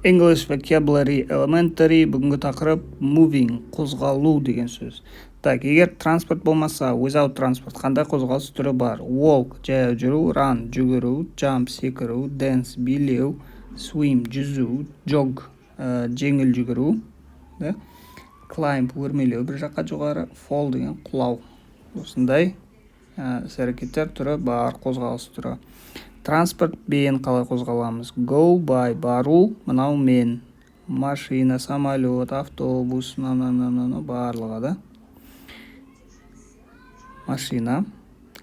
English vocabulary elementary. Бүгінгі тақырып moving, қозғалу деген сөз. Так, егер транспорт болмаса, without transport қандай қозғалыс түрі бар? Walk, жаяу жүру, run, жүгіру, jump, секіру, dance, билеу, swim, жүзу, jog, жеңіл жүгіру, climb, өрмелеу бір жаққа жоғары, fall деген құлау. Осындай іс-әрекеттер түрі бар, қозғалыс түрі. Транспорт бен қалай қозғаламыз? Go, by, бару, мынау мен. Машина, самолет, автобус, барлығы да. Машина,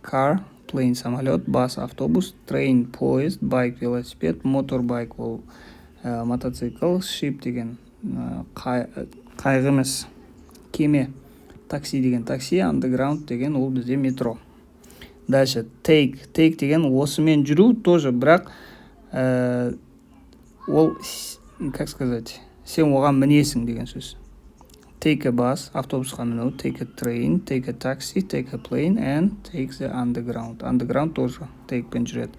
car, plane, самолет, бас, автобус, train, поезд, bike, велосипед, motorbike ол мотоцикл, ship деген қайғы емес, кеме, такси деген такси, underground деген ол бізде метро. Дальше take деген осымен жүру тоже, бірақ ол, как сказать, сен оған мінесің деген сөз. Take a bus, автобусқа міну, take a train, take a taxi, take a plane, and take the underground. Underground тоже take пен жүреді.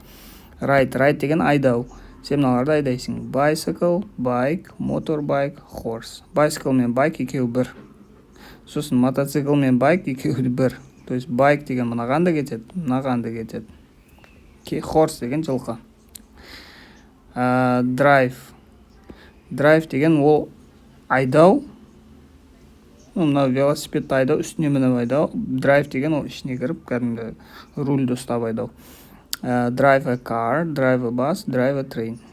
Ride деген айдау. Сен мыналарды айдайсың. Bicycle, bike, motorbike, horse. Bicycle мен bike екеуі бір. Сосын мотоцикл мен bike екеуі бір. То есть bike деген мынаған да кетеді, мынаған да кетеді. Horse деген жылқы. Drive деген ол айдау. Мына велосипедті айдау, үстіне мініп айдау. Drive деген ол ішіне кіріп, кәдімгі рульді ұстап айдау. Drive a car, drive a bus, drive a train.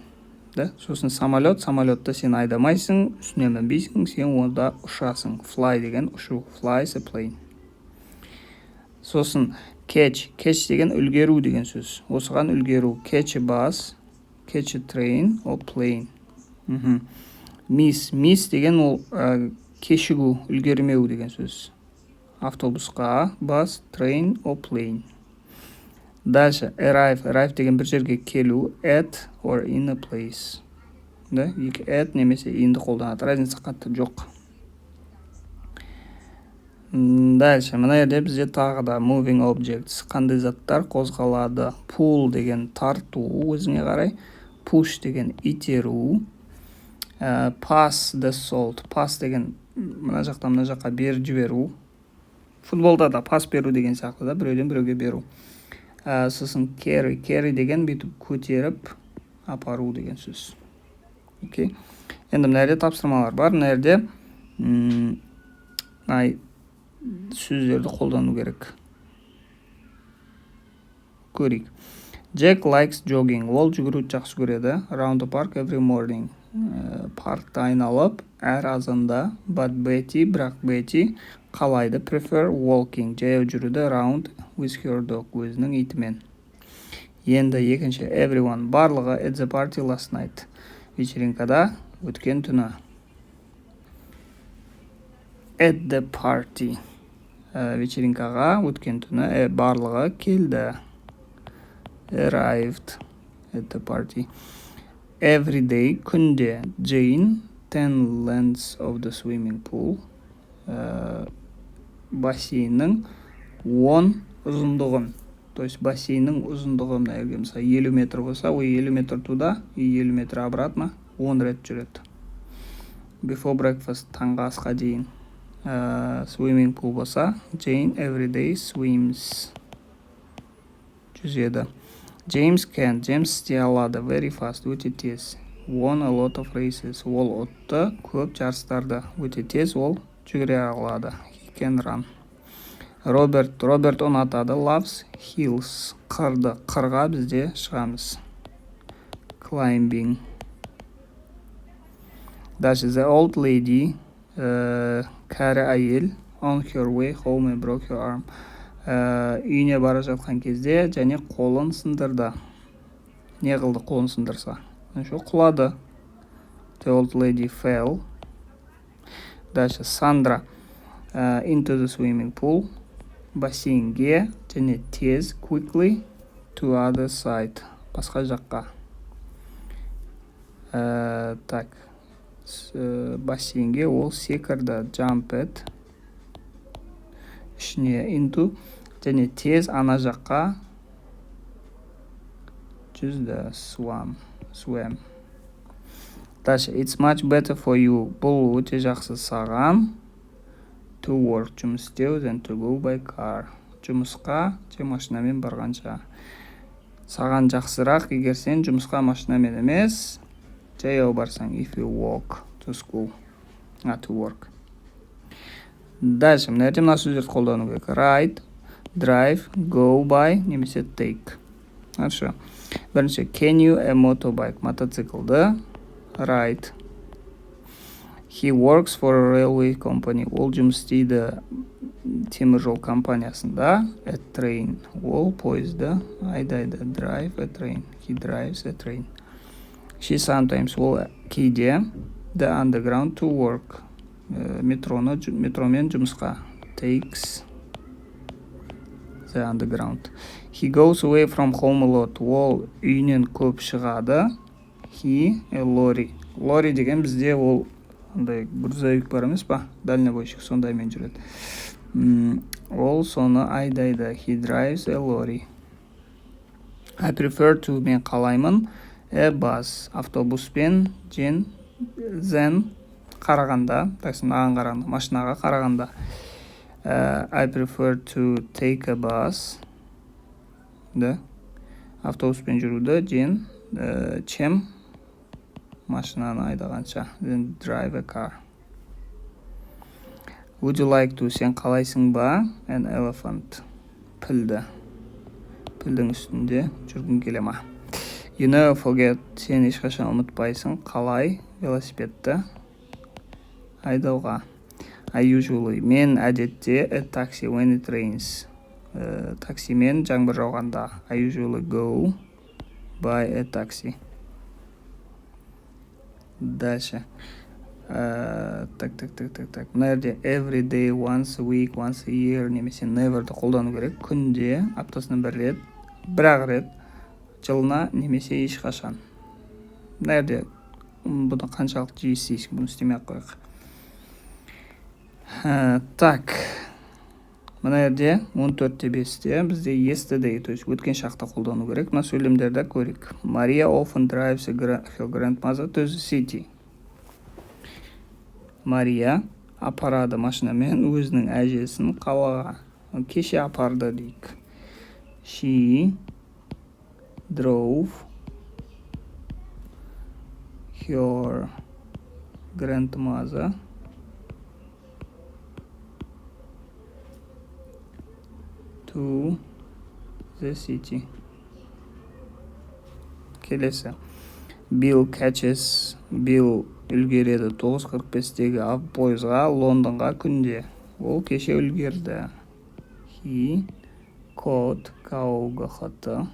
Сосын самолетті сен айдамайсың, үстіне мінбейсің, сен онда ұшасың. Fly деген ұшу, flies a plane. Сосын catch деген үлгеру деген сөз. Осыған үлгеру. Catch a bus, catch a train, or plane. Miss деген ол кешігу, үлгермеу деген сөз. Автобусқа, bus, train, or plane. Дальше arrive деген бір жерге келу. At or in a place. Екі at немесе inді қолданады. Разница қатты жоқ. Дальше мына жерде бізде тағы да moving objects, қандай заттар қозғалады. Pull деген тарту, өзіңе қарай. Push деген итеру. Pass the salt. Pass деген мына жақтан мына жаққа беріп жіберу. Футболда да пас беру деген сияқты да, біреуден біреуге беру. Сосын carry деген бүйтіп көтеріп апару деген сөз. Окей. Енді мына жерде тапсырмалар бар. Мына жерде сөздерді қолдану керек. Көрейік. Jack likes jogging. Ол жүгіруді жақсы көреді. Around the park every morning. Паркты айналып, әр азанда. But бірақ Betty қалайды. Prefer walking. Жаяу жүруді around with her dog. Өзінің итімен. Енді екінші. Everyone. Барлығы at the party last night. Вечеринкада өткен түні. At the party. Вечеринкаға өткен түні барлығы келді. Arrived at the party. Every day, күнде. Jane, 10 lengths of the swimming pool. Бассейннің 10 ұзындығын. То есть бассейннің ұзындығы, мына жерге мысалы 50 метр болса, 50 метр туда и 50 метр обратно 10 рет жүреді. Before breakfast, таңғы асқа дейін. Swimming pool болса, Jane every day swims. Жүзеді. James істей алады. Very fast, өте тез. Won a lot of races. Ол ұтты көп жарыстарды. Өте тез ол жүгіре алады. He can run. Robert ұнатады. Loves hills. Қырға бізде шығамыз. Climbing. Дальше the old lady, кәрі әйел, on her way home and broke her arm. Үйіне бара жатқан кезде және қолын сындырды. Не қылды қолын сындырса? Құлады. The old lady fell. Дальше Sandra, into the swimming pool. Бассейнге және тез, quickly, to other side. Басқа жаққа. Так. Бассейнге ол секірді. Jumped. Ішіне into. Және тез ана жаққа жүзді. Swam. Дальше, it's much better for you. Бұл өте жақсы саған. To work, жұмыс істеу, than to go by car. Жұмысқа же машинамен барғанша. Саған жақсырақ, егер сен жұмысқа машинамен емес, жаяу барсаң, if you walk to school, to work. Дальше, мына жерде мына сөздерді қолдану керек. Ride, drive, go by, немесе take. Хорошо. Бірінші, can you a motorbike? Мотоциклды. Ride. He works for a railway company. Ол жұмыс істейді темір жол компаниясында. A train. Ол пойызды айдайды. Drive a train. He drives a train. She sometimes. Ол кейде the underground to work. Метромен жұмысқа. Takes the underground. He goes away from home a lot. Ол үйінен көп шығады. He a lorry. Lorry деген бізде ол андай грузовик бар емес па? Дальнобойщик сондаймен жүреді. Ол соны айдайды. He drives a lorry. I prefer to, мен қалаймын, a bus. Автобуспен than қарағанда, маған қарағанда, машинаға қарағанда. I prefer to take a bus. Да. Автобуспен жүруді чем машинаны айдағанша. Then drive a car. Would you like to? Сен қалайсың ба? An elephant. Пілді. Пілдің үстінде жүргің келе ма? You never forget. Сен ешқашан ұмытпайсың. Қалай? Велосипедті айдауға. I usually. Мен әдетте a taxi when it rains. Таксимен жаңбыр жауғанда. I usually go by a taxi. Дальше. Так. Мына жерде every day, once a week, once a year, немесе never'ді қолдану керек. Күнде, аптасына бір рет, бір-ақ рет, жылына немесе ешқашан. Мына жерде бұны қаншалық жиі істейсің, бұны істемей-ақ қояйық. Так. Мына жерде 14-5-те бізде yesterday, то есть өткен шақта қолдану керек. Мына сөйлемдерді көрейік. Maria often drives her grandmother to the city. Мария апарады машинамен өзінің әжесін қалаға. Кеше апарды дейік. She drove her grandmother to the city. Келесі. Bill catches. Bill үлгереді 9:45-тегі пойызға Лондонға күнде. Ол кеше үлгерді. He caught қауғақыты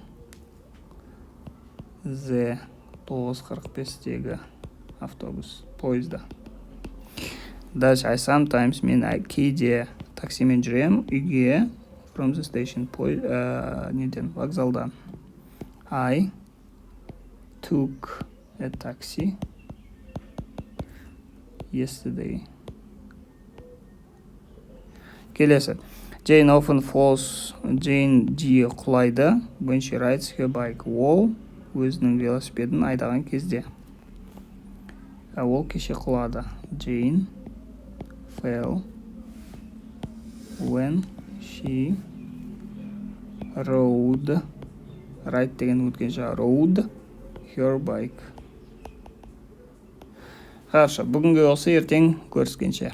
the 9:45-тегі автобус пойызда. Дальше, I sometimes, мен кейде таксимен жүрем үйге from the station, неден, вокзалдан. I took a taxi yesterday. Келесі. Jane often falls. Jane жиі құлайды when she rides her bike. Ол өзінің велосипедін айдаған кезде. Ол кеше құлады. Jane fell when she rode. Ride деген өткен жағы. Rode her bike. Хорошо, бүгінгі осы, ертең көріскенше.